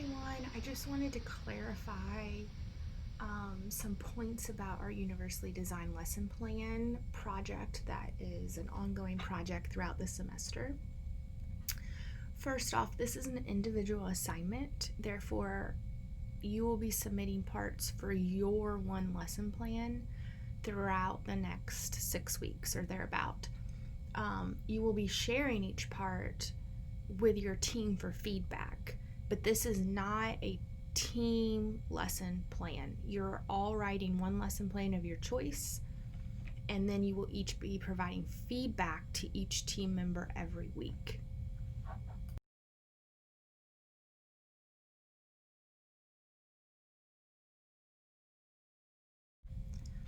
everyone. I just wanted to clarify some points about our universally designed lesson plan project that is an ongoing project throughout the semester. First off, this is an individual assignment, therefore you will be submitting parts for your one lesson plan throughout the next 6 weeks or thereabout. You will be sharing each part with your team for feedback, but this is not a team lesson plan. You're all writing one lesson plan of your choice, and then you will each be providing feedback to each team member every week.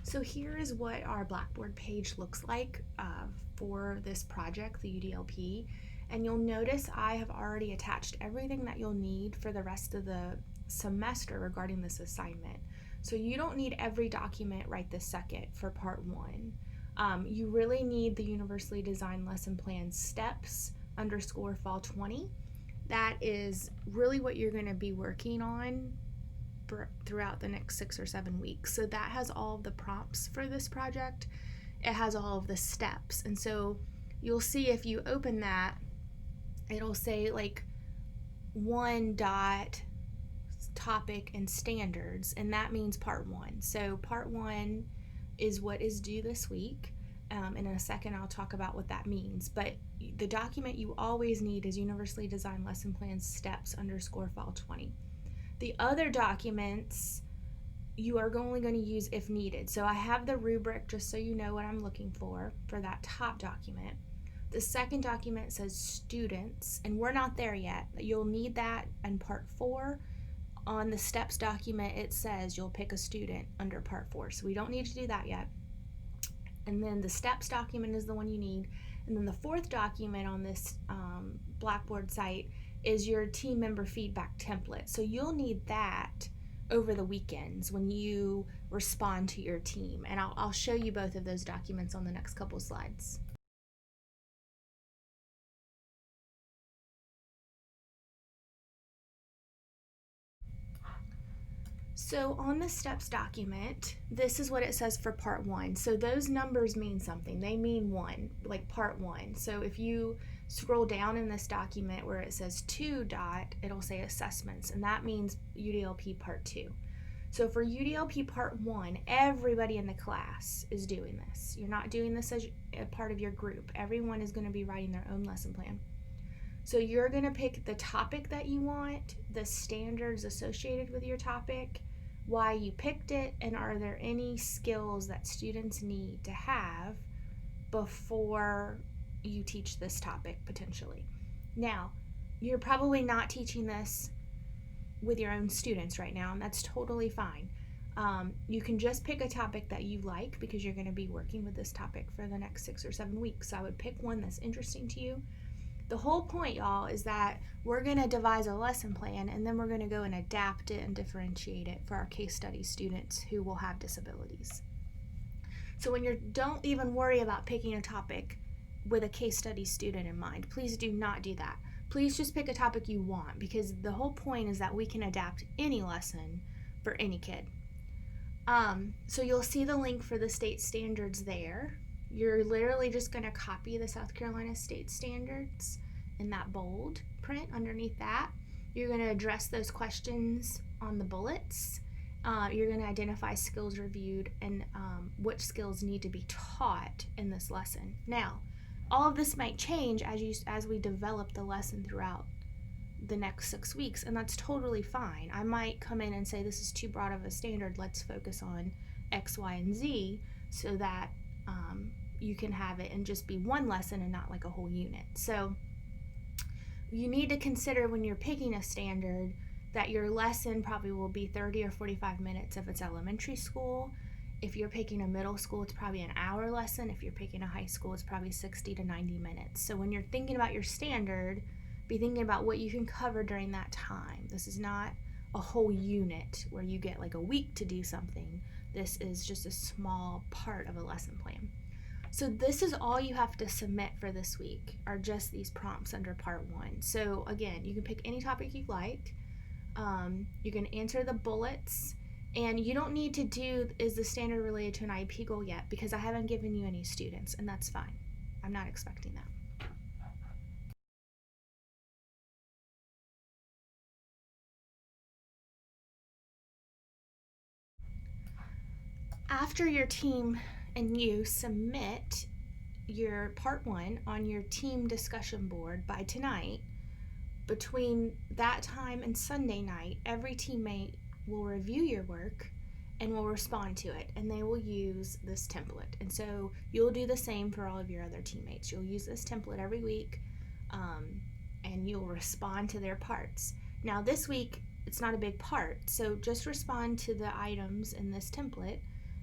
So here is what our Blackboard page looks like for this project, the UDLP. And you'll notice I have already attached everything that you'll need for the rest of the semester regarding this assignment. So you don't need every document right this second for part one. You really need the Universally Designed Lesson Plan Steps _ Fall 20. That is really what you're going to be working on throughout the next 6 or 7 weeks. So that has all of the prompts for this project. It has all of the steps. And so you'll see if you open that, it'll say like 1 topic and standards, and that means part 1. So part 1 is what is due this week. In a second I'll talk about what that means, but the document you always need is Universally Designed Lesson Plan Steps _ Fall 20. The other documents you are only going to use if needed. So I have the rubric just so you know what I'm looking for that top document. The second document says students, and we're not there yet. You'll need that in part 4. On the steps document, it says you'll pick a student under part 4. So we don't need to do that yet. And then the steps document is the one you need. And then the fourth document on this Blackboard site is your team member feedback template. So you'll need that over the weekends when you respond to your team. And I'll show you both of those documents on the next couple slides. So on the steps document, this is what it says for part 1. So those numbers mean something. They mean 1, like part 1. So if you scroll down in this document where it says 2 it'll say assessments, and that means UDLP part 2. So for UDLP part 1, everybody in the class is doing this. You're not doing this as a part of your group. Everyone is going to be writing their own lesson plan. So you're going to pick the topic that you want, the standards associated with your topic, why you picked it, and are there any skills that students need to have before you teach this topic potentially. Now, you're probably not teaching this with your own students right now, and that's totally fine. You can just pick a topic that you like because you're going to be working with this topic for the next 6 or 7 weeks. So I would pick one that's interesting to you. The whole point, y'all, is that we're going to devise a lesson plan, and then we're going to go and adapt it and differentiate it for our case study students who will have disabilities. So when don't even worry about picking a topic with a case study student in mind. Please do not do that. Please just pick a topic you want, because the whole point is that we can adapt any lesson for any kid. So you'll see the link for the state standards there. You're literally just going to copy the South Carolina state standards in that bold print underneath that. You're going to address those questions on the bullets. You're going to identify skills reviewed and which skills need to be taught in this lesson. Now, all of this might change as we develop the lesson throughout the next 6 weeks, and that's totally fine. I might come in and say this is too broad of a standard, let's focus on X, Y, and Z, so that you can have it and just be one lesson and not like a whole unit. So you need to consider when you're picking a standard that your lesson probably will be 30 or 45 minutes if it's elementary school. If you're picking a middle school, it's probably an hour lesson. If you're picking a high school, it's probably 60 to 90 minutes. So when you're thinking about your standard, be thinking about what you can cover during that time. This is not a whole unit where you get like a week to do something. This is just a small part of a lesson plan. So this is all you have to submit for this week, are just these prompts under part 1. So again, you can pick any topic you like. You can answer the bullets, and you don't need to do is the standard related to an IEP goal yet, because I haven't given you any students, and that's fine. I'm not expecting that. After your team and you submit your part one on your team discussion board by tonight, between that time and Sunday night, every teammate will review your work and will respond to it, and they will use this template. And so you'll do the same for all of your other teammates. You'll use this template every week, and you'll respond to their parts. Now, this week, it's not a big part, so just respond to the items in this template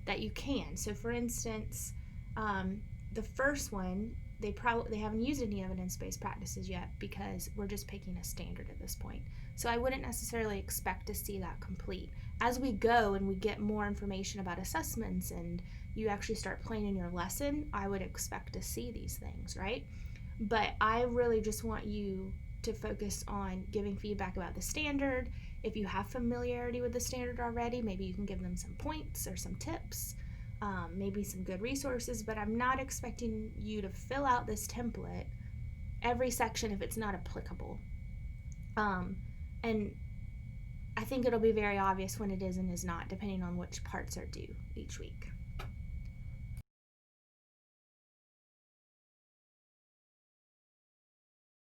that you can. So, for instance, the first one, they haven't used any evidence-based practices yet, because we're just picking a standard at this point. So I wouldn't necessarily expect to see that complete. As we go and we get more information about assessments and you actually start planning your lesson, I would expect to see these things, right? But I really just want you to focus on giving feedback about the standard. If you have familiarity with the standard already, maybe you can give them some points or some tips. Maybe some good resources, but I'm not expecting you to fill out this template every section if it's not applicable. And I think it'll be very obvious when it is and is not, depending on which parts are due each week.